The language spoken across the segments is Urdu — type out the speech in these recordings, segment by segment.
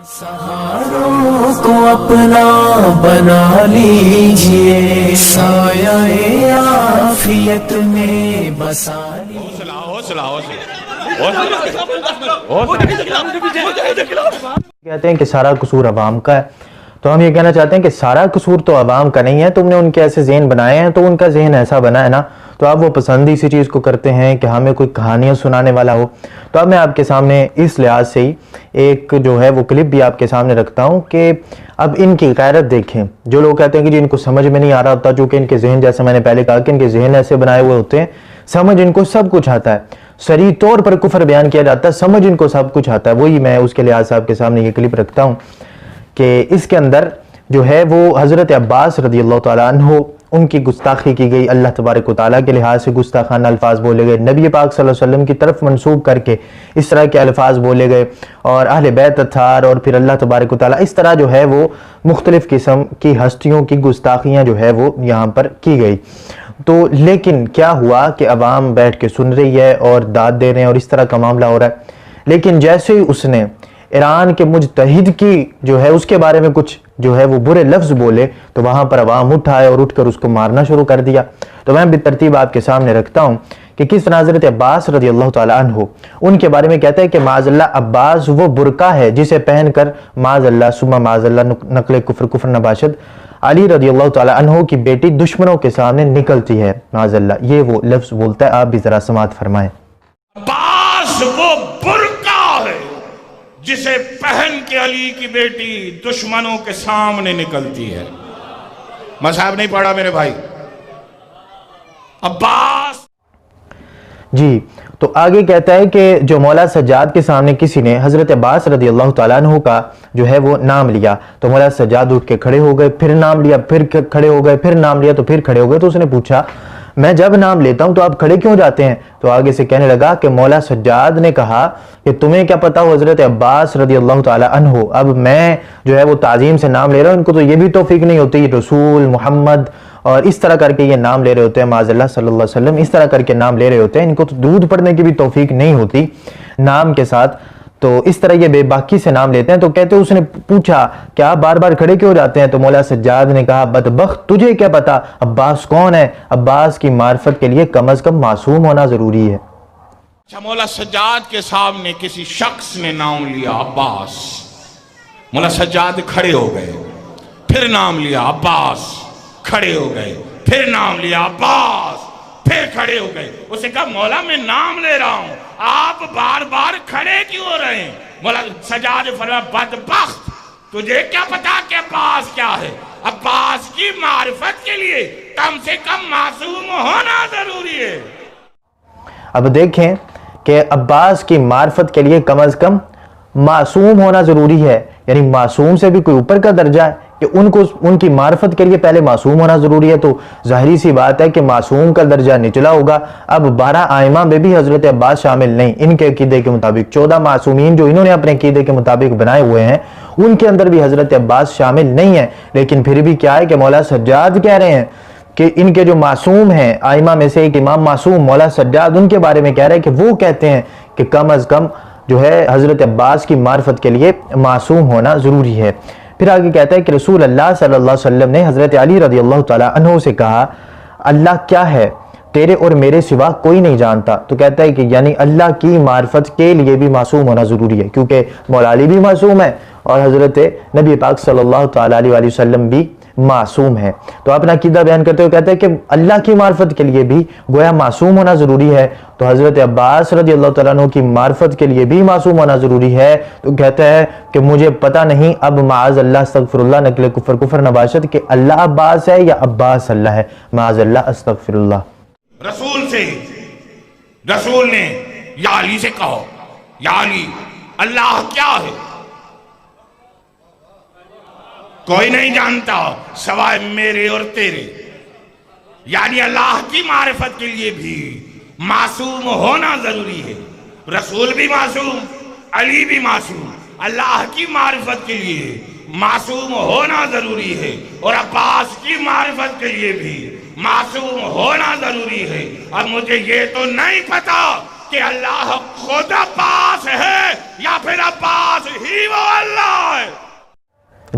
سہاروں کو اپنا بنا لیجئے، سایہ عافیت میں بسا لیجئے۔ کہتے ہیں کہ سارا قصور عوام کا ہے، تو ہم یہ کہنا چاہتے ہیں کہ سارا قصور تو عوام کا نہیں ہے، تم نے ان کے ایسے ذہن بنائے ہیں، تو ان کا ذہن ایسا بنا ہے نا، تو آپ وہ پسند اسی چیز کو کرتے ہیں کہ ہمیں کوئی کہانیاں سنانے والا ہو۔ تو اب میں آپ کے سامنے اس لحاظ سے ہی ایک جو ہے وہ کلپ بھی آپ کے سامنے رکھتا ہوں کہ اب ان کی غیرت دیکھیں۔ جو لوگ کہتے ہیں کہ جی ان کو سمجھ میں نہیں آ رہا ہوتا، چونکہ ان کے ذہن، جیسے میں نے پہلے کہا کہ ان کے ذہن ایسے بنائے ہوئے ہوتے ہیں، سمجھ ان کو سب کچھ آتا ہے، صریح طور پر کفر بیان کیا جاتا ہے، سمجھ ان کو سب کچھ آتا ہے۔ وہی میں اس کے لحاظ سے آپ کے سامنے یہ کلپ رکھتا ہوں کہ اس کے اندر جو ہے وہ حضرت عباس رضی اللہ تعالیٰ عنہ ان کی گستاخی کی گئی، اللہ تبارک و تعالیٰ کے لحاظ سے گستاخانہ الفاظ بولے گئے، نبی پاک صلی اللہ علیہ وسلم کی طرف منسوب کر کے اس طرح کے الفاظ بولے گئے، اور اہل بیت اطہار اور پھر اللہ تبارک و تعالیٰ، اس طرح جو ہے وہ مختلف قسم کی ہستیوں کی گستاخیاں جو ہے وہ یہاں پر کی گئی۔ تو لیکن کیا ہوا کہ عوام بیٹھ کے سن رہی ہے اور داد دے رہے ہیں اور اس طرح کا معاملہ ہو رہا ہے، لیکن جیسے ہی اس نے ایران کے مجتہد کی جو ہے اس کے بارے میں کچھ جو ہے وہ برے لفظ بولے، تو وہاں پر عوام اٹھائے اور اٹھ کر اس کو مارنا شروع کر دیا۔ تو میں بالترتیب آپ کے سامنے رکھتا ہوں کہ کس طرح حضرت عباس رضی اللہ تعالیٰ عنہ ان کے بارے میں کہتا ہے کہ معاذ اللہ عباس وہ برقع ہے جسے پہن کر معاذ اللہ ثم معاذ اللہ نقل کفر نباشد علی رضی اللہ تعالیٰ عنہ کی بیٹی دشمنوں کے سامنے نکلتی ہے، معاذ اللہ، یہ وہ لفظ بولتا ہے۔ آپ بھی ذرا سماعت فرمائیں۔ عباس وہ برقع ہے جسے پہن کے علی کی بیٹی دشمنوں کے سامنے نکلتی ہے۔ مصحف نہیں پڑھا میرے بھائی؟ عباس جی، تو آگے کہتا ہے کہ جو مولا سجاد کے سامنے کسی نے حضرت عباس رضی اللہ تعالیٰ عنہ کا جو ہے وہ نام لیا، تو مولا سجاد اٹھ کے کھڑے ہو گئے، پھر نام لیا، پھر کھڑے ہو گئے، پھر نام لیا، تو پھر کھڑے ہو گئے۔ تو اس نے پوچھا میں جب نام لیتا ہوں تو آپ کھڑے کیوں جاتے ہیں؟ تو آگے سے کہنے لگا کہ مولا سجاد نے کہا کہ تمہیں کیا پتا ہو حضرت عباس رضی اللہ تعالیٰ عنہ، اب میں جو ہے وہ تعظیم سے نام لے رہا ہوں، ان کو تو یہ بھی توفیق نہیں ہوتی، رسول محمد اور اس طرح کر کے یہ نام لے رہے ہوتے ہیں، معاذ اللہ صلی اللہ علیہ وسلم اس طرح کر کے نام لے رہے ہوتے ہیں، ان کو تو درود پڑھنے کی بھی توفیق نہیں ہوتی نام کے ساتھ، تو اس طرح یہ بے باکی سے نام لیتے ہیں۔ تو کہتے اس نے پوچھا کہ آپ بار بار کھڑے کیوں جاتے ہیں؟ تو مولا سجاد نے کہا بدبخت تجھے کیا پتا عباس کون ہے، عباس کی معرفت کے لیے کم از کم معصوم ہونا ضروری ہے۔ مولا سجاد کے سامنے کسی شخص نے نام لیا عباس، مولا سجاد کھڑے ہو گئے، پھر نام لیا عباس، کھڑے ہو گئے، پھر نام لیا عباس، پھر کھڑے ہو گئے۔ اسے کہا مولا میں نام لے رہا ہوں، آپ بار بار کھڑے کیوں ہو رہے ہیں؟ مولا سجاد فرمایا بدبخت تجھے کیا پتا کہ عباس کیا ہے؟ عباس کی معرفت کے لیے کم سے کم معصوم ہونا ضروری ہے۔ اب دیکھیں کہ عباس کی معرفت کے لیے کم از کم معصوم ہونا ضروری ہے، یعنی معصوم سے بھی کوئی اوپر کا درجہ ہے کہ ان کی معرفت کے لیے پہلے معصوم ہونا ضروری ہے، تو ظاہری سی بات ہے کہ معصوم کا درجہ نچلا ہوگا۔ اب 12 ائمہ میں بھی حضرت عباس شامل نہیں، ان کے عقیدے کے مطابق 14 معصومین جو انہوں نے اپنے عقیدے کے مطابق بنائے ہوئے ہیں ان کے اندر بھی حضرت عباس شامل نہیں ہے، لیکن پھر بھی کیا ہے کہ مولا سجاد کہہ رہے ہیں کہ ان کے جو معصوم ہیں ائمہ میں سے ایک امام معصوم مولا سجاد، ان کے بارے میں کہہ رہے ہیں کہ وہ کہتے ہیں کہ کم از کم جو ہے حضرت عباس کی معرفت کے لیے معصوم ہونا ضروری ہے۔ پھر آگے کہتا ہے کہ رسول اللہ صلی اللہ علیہ وسلم نے حضرت علی رضی اللہ تعالیٰ عنہ سے کہا اللہ کیا ہے تیرے اور میرے سوا کوئی نہیں جانتا، تو کہتا ہے کہ یعنی اللہ کی معرفت کے لیے بھی معصوم ہونا ضروری ہے، کیونکہ مولا علی بھی معصوم ہے اور حضرت نبی پاک صلی اللہ تعالیٰ علیہ وسلم بھی معصوم ہے۔ تو اپنا عقیدہ بیان کرتے ہوئے کہتے ہیں کہ اللہ کی معرفت کے لیے بھی گویا معصوم ہونا ضروری ہے، تو حضرت عباس رضی اللہ تعالیٰ عنہ کی معرفت کے لیے بھی معصوم ہونا ضروری ہے۔ تو کہتا ہے کہ مجھے پتہ نہیں اب معاذ اللہ استغفر اللہ نقل کفر نباشد کہ اللہ عباس ہے یا عباس اللہ ہے، معاذ اللہ استغفر اللہ۔ رسول نے یا علی سے کہو یا علی اللہ کیا ہے؟ کوئی نہیں جانتا سوائے میرے اور تیرے، یعنی اللہ کی معرفت کے لیے بھی معصوم ہونا ضروری ہے۔ رسول بھی معصوم، علی بھی معصوم، اللہ کی معرفت کے لیے معصوم ہونا ضروری ہے، اور عباس کی معرفت کے لیے بھی معصوم ہونا ضروری ہے۔ اب مجھے یہ تو نہیں پتا کہ اللہ خود عباس ہے یا پھر عباس ہی وہ اللہ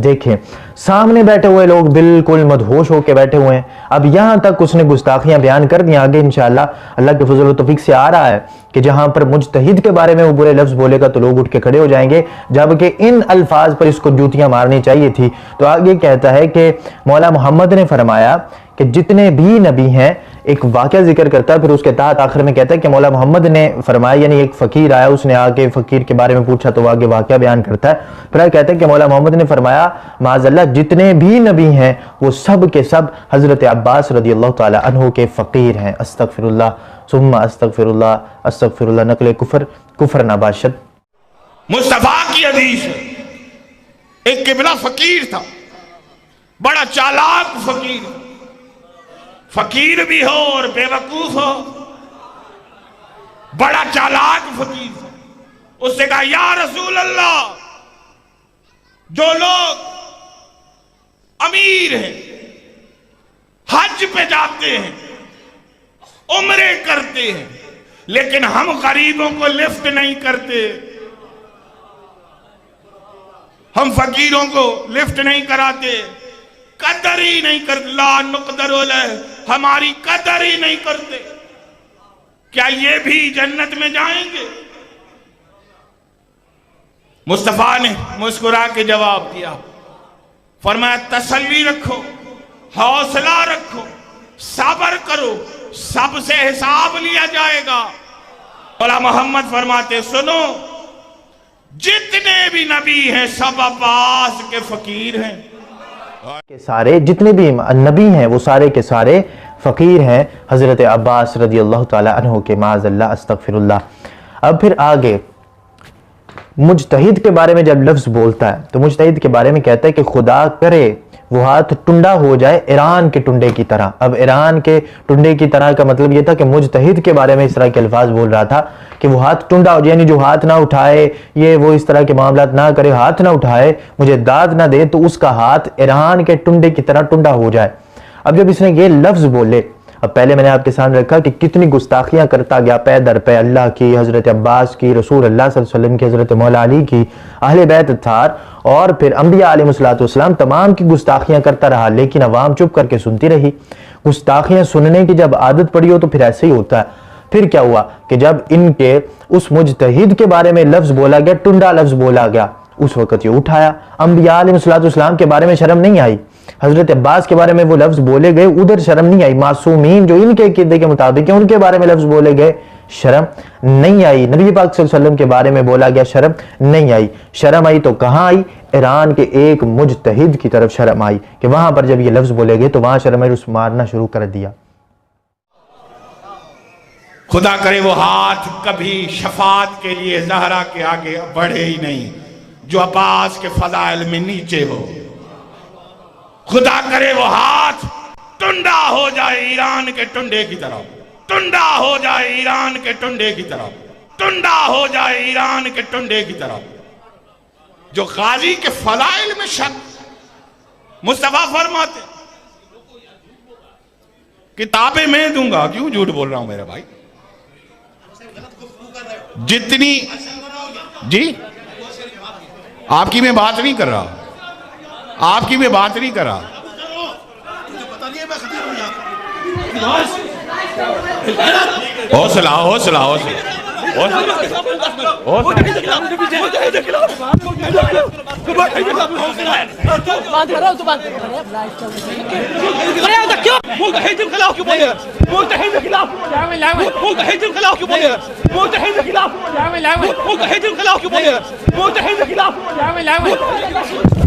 دیکھیں سامنے بیٹھے ہوئے لوگ بالکل مدہوش ہو کے بیٹھے ہوئے ہیں. اب یہاں تک اس نے گستاخیاں بیان کر دی. آگے انشاءاللہ اللہ کے فضل و توفیق سے آ رہا ہے کہ جہاں پر مجتہد کے بارے میں وہ برے لفظ بولے گا تو لوگ اٹھ کے کھڑے ہو جائیں گے، جبکہ ان الفاظ پر اس کو جوتیاں مارنی چاہیے تھی. تو آگے کہتا ہے کہ مولا محمد نے فرمایا کہ جتنے بھی نبی ہیں، ایک واقعہ ذکر کرتا ہے، پھر اس کے تحت آخر میں کہتا ہے کہ مولا محمد نے فرمایا، یعنی ایک فقیر آیا، اس نے آ کے فقیر کے بارے میں پوچھا تو وہ آگے واقعہ بیان کرتا ہے. پھر کہتا ہے کہ مولا محمد نے فرمایا معاذ اللہ جتنے بھی نبی ہیں وہ سب کے سب حضرت عباس رضی اللہ تعالی عنہ کے فقیر ہیں. استغفر اللہ ثم استغفر اللہ استغفر اللہ. نقل کفر نباشد. مصطفیٰ کی حدیث ہے، ایک قبلہ فقیر تھا، بڑا چالاک فقیر، فقیر بھی ہو اور بے وقوف ہو، بڑا چالاک فقیر تھا. اس نے کہا یا رسول اللہ، جو لوگ امیر ہیں، حج پہ جاتے ہیں، عمرے کرتے ہیں، لیکن ہم غریبوں کو لفٹ نہیں کرتے، ہم فقیروں کو لفٹ نہیں کراتے، قدر ہی نہیں کرتے، لا نقدر علیہ، ہماری قدر ہی نہیں کرتے، کیا یہ بھی جنت میں جائیں گے؟ مصطفیٰ نے مسکرا کے جواب دیا، فرمایا تسلی رکھو، حوصلہ رکھو، صبر کرو، سب سے حساب لیا جائے گا. مولا محمد فرماتے سنو، جتنے بھی نبی ہیں سب عباس کے فقیر ہیں. سارے جتنے بھی نبی ہیں وہ سارے کے سارے فقیر ہیں حضرت عباس رضی اللہ تعالی عنہ کے. معاذ اللہ استغفر اللہ. اب پھر آگے مجتہد کے بارے میں جب لفظ بولتا ہے تو مجتہد کے بارے میں کہتا ہے کہ خدا کرے وہ ہاتھ ٹنڈا ہو جائے ایران کے ٹنڈے کی طرح. اب ایران کے ٹنڈے کی طرح کا مطلب یہ تھا کہ مجتہد کے بارے میں اس طرح کے الفاظ بول رہا تھا کہ وہ ہاتھ ٹنڈا ہو جائے، یعنی جو ہاتھ نہ اٹھائے، یہ وہ اس طرح کے معاملات نہ کرے، ہاتھ نہ اٹھائے، مجھے داد نہ دے، تو اس کا ہاتھ ایران کے ٹنڈے کی طرح ٹنڈا ہو جائے. اب جب اس نے یہ لفظ بولے، اب پہلے میں نے آپ کے سامنے رکھا کہ کتنی گستاخیاں کرتا گیا پے در پے، اللہ کی، حضرت عباس کی، رسول اللہ صلی اللہ علیہ وسلم کی، حضرت مولا علی کی، اہل بیت اطہار، اور پھر انبیاء علیہ السلام تمام کی گستاخیاں کرتا رہا، لیکن عوام چپ کر کے سنتی رہی. گستاخیاں سننے کی جب عادت پڑی ہو تو پھر ایسے ہی ہوتا ہے. پھر کیا ہوا کہ جب ان کے اس مجتہد کے بارے میں لفظ بولا گیا، ٹنڈا لفظ بولا گیا، اس وقت یہ اٹھایا. انبیاء علیہ السلام کے بارے میں شرم نہیں آئی، حضرت عباس کے بارے میں وہ لفظ بولے گئے، ادھر شرم نہیں آئی. معصومین جو ان کے عقیدے کے مطابق ہیں ان کے بارے میں لفظ بولے گئے، شرم نہیں آئی. نبی پاک صلی اللہ علیہ وسلم کے بارے میں بولا گیا، شرم نہیں آئی. شرم آئی تو کہاں آئی؟ ایران کے ایک مجتہد کی طرف شرم آئی کہ وہاں پر جب یہ لفظ بولے گئے تو وہاں شرم آئی، اس مارنا شروع کر دیا. خدا کرے وہ ہاتھ کبھی شفاعت کے لیے زہرا کے آگے بڑھے ہی نہیں جو عباس کے فضائل میں نیچے ہو. خدا کرے وہ ہاتھ ٹنڈا ہو جائے ایران کے ٹنڈے کی طرف، ٹنڈا ہو جائے ایران کے ٹنڈے کی طرف، ٹنڈا ہو جائے ایران کے ٹنڈے کی طرف. جو غازی کے فضائل میں شک. مصطفیٰ فرماتے کتابیں میں دوں گا، کیوں جھوٹ بول رہا ہوں میرے بھائی؟ جتنی جی آپ کی میں بات نہیں کر رہا، آپ کی میں بات نہیں کر رہا. حوصلہ حوصلہ حوصلہ خلاف